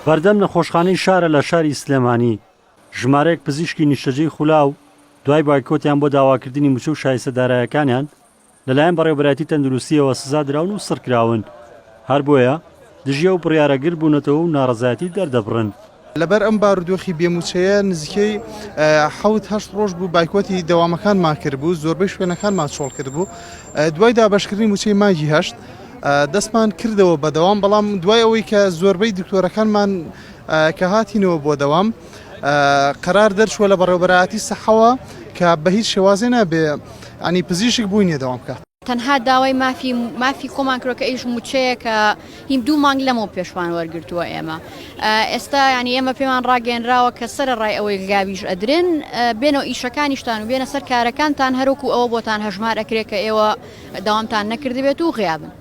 بەردەم نەخۆشخانەی شارە لە شاری سلێمانی ژمارەیەک پزیشکی نیشتەجێی خولاو دوای بایکۆتیان بۆ داواکردنی موچە و شایستەدارایەکانیان لەلایەن بەڕێوەبەرایەتی تەندروستیەوە سزا دراون و سڕکراون. هەر بۆیە دژیە و بڕیارەگر بوونەتەوە و ناڕەزایەتی دەردەبڕن. لەبەر ئەم بارودۆخی بێموچەیە نزیکەی 7-8 ڕۆژ بوو بایکۆتی دەوامەکانمان کرد بوو، زۆربەی شوێنەکانمان چۆڵ کرد بوو. دوای دابەشکردنی موچەی مانگی 8 دەستمان کردەوە بەدەوام، بەڵام دوای ئەوەی کە زۆربەی دکتۆرەکانمان کە هاتینەوە بۆ دەوام قەرار دەرچووە لە بەڕێوەبەرایەتی سەحەوە کە بە هیچ شێوازێ نابێ ئەنی پزیشک بووینێ دەوام بکات. تەنها داوای مافی کۆمان کڕۆکە ئەیش موچەیە کە هیم 2 مانگ لەمەوە پێشوان وەرگرتووە ئێمە. ئێستا ینی ئێمە پێمان ڕاگەێنراوە کە سەرڕای ئەوەی گاویش ئەدرن بێنەوە ئیشەکانیشتان و بێنە سەر کارەکانتان هەروکو ئەوە بۆتان هەژمار ئەکرێت کە ئێوە داوامتان نەکردبێت و غیابن.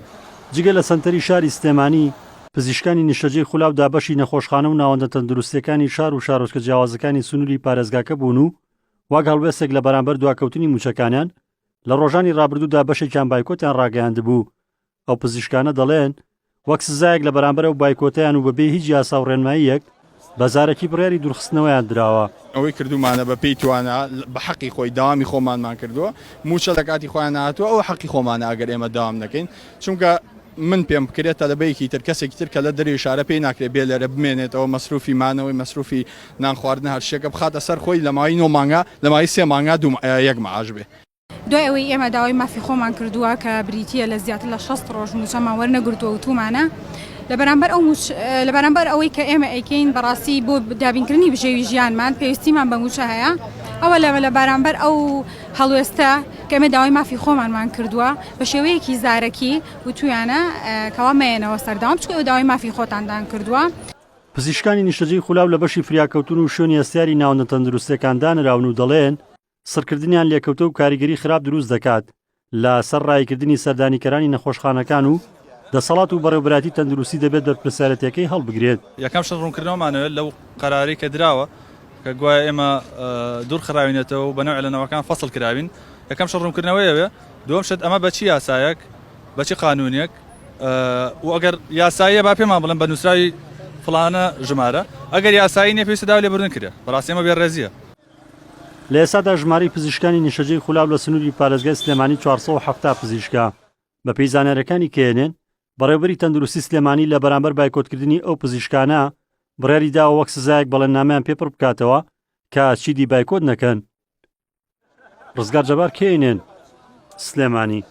جگە لە سەنتەری شاری سلێمانی پزیشکانی نیشتەجێی خولاو دابەشی نەخۆشخانە و ناوەندە تەندروستیەکانی شار و شارۆچکە جیاوازەکانی سنووری پارێزگاکە بوون و وەک هەڵوێستێک لە بەرامبەر دواکەوتنی موچەکانیان لە ڕۆژانی ڕابردوودا بەشێکیان بایکۆتیان ڕاگەیاندبوو. ئەو پزیشکانە دەڵێن وەک سزایەک لە بەرامبەر ئەو بایکۆتیان و بەبێ هیچ یاسا و ڕێنماییەک بەزارێکی بڕیاری دوورخستنەوەیان درراوە. ئەوەی کردومانە بە پێی توانە بە حەقی خۆی داوامی خۆمانمان کردووە، موچە لە کاتی خۆیان هاتووە، ئەو حەقی خۆمانە ئەگەر ئێمە داوام نەکەین، چونکە من پێم بکرێتە لەبەیەکی تر کەسێکی تر کە لە دەری شارە پێی ناکرێت بێ لێرە بمێنێتەوە مەسروفی مانەوەی مەسروفی نان خواردن هەر شتێکە بخاتە سەر خۆی لە ماوەی 9 مانگە لە ماوەی 3 مانگە 1 مەعاش بێ. دوای ئەوەی ئێمە داوای مافی خۆمان کردووە کە بریتیە لە زیاتر لە 6 ڕۆژ موچەمان وەرنەگرتووە و تومانە لەبەرامبەر ئەوەی کە ئێمە ئەیکەین بەڕاستی بۆ دابینکردنی بژێوی ژیانمان پێویستیمان بە موچە هەیە. ئەوە لە بەرامبەر ئەو هەڵوێستە کە ئێمە داوای مافی خۆمانمان کردووە بە شێوەیەکی زارەکی و تویانە کەوا مەیەنەوە سەردەوام چکە ئەو داوای مافی خۆتاندان کردووە. پزیشکانی نیشتەجێی خولاو لە بەشی فریاکەوتن و شوێنی ئەستیاری ناوەندە تەندروستیەکان دانراون و دەڵێن سڕکردنیان لێکەوتە و کاریگەری خراپ دروست دەکات لە سەر ڕایکردنی سەردانیکەرانی نەخۆشخانەکان و دەسەڵات و بەڕێوەبەرایەتی تەندروستی دەبێت دەرپرسیارەتەکەی هەڵبگرێت. یەکەم شەڕ ڕوونکردنەوەمانەوێت لەو قەراری کە دراوە کە گوایە ئێمە دوور خراوینێتەوە و بەنەوە ئێلەنەوەکان فەسڵ کراوین. یەکەم شەڕ ڕوونکردنەوەیەوێ، دووەم شت ئەمە بەچی یاسایەک بەچی قانونیەک و ئەگەر یاساییە با پێمان بڵێن بە نووسراوی فڵانە ژمارە، ئەگەر یاسایی نیە پێویستە داوا لێبوردن کرێ، بەڕاستی ئێمە بێڕێزیە. لە ئێستادا ژمارەی پزیشکانی نیشتەجێی خولاو لە سنووری پارێزگای سلێمانی 470 پزیشکە. بە پێی زانیاریەکانی کێنێن بەڕێوەبەری تەندروستی سلێمانی لە بەرامبەر بایکۆتکردنی ئەو پزیشکانە بڕیاری داوە وەک سزایەک بەڵێننامەیان پێپڕ بکاتەوە کە چیدی بایکۆت نەکەن. ڕزگار جەبار کێنێن سلێمانی.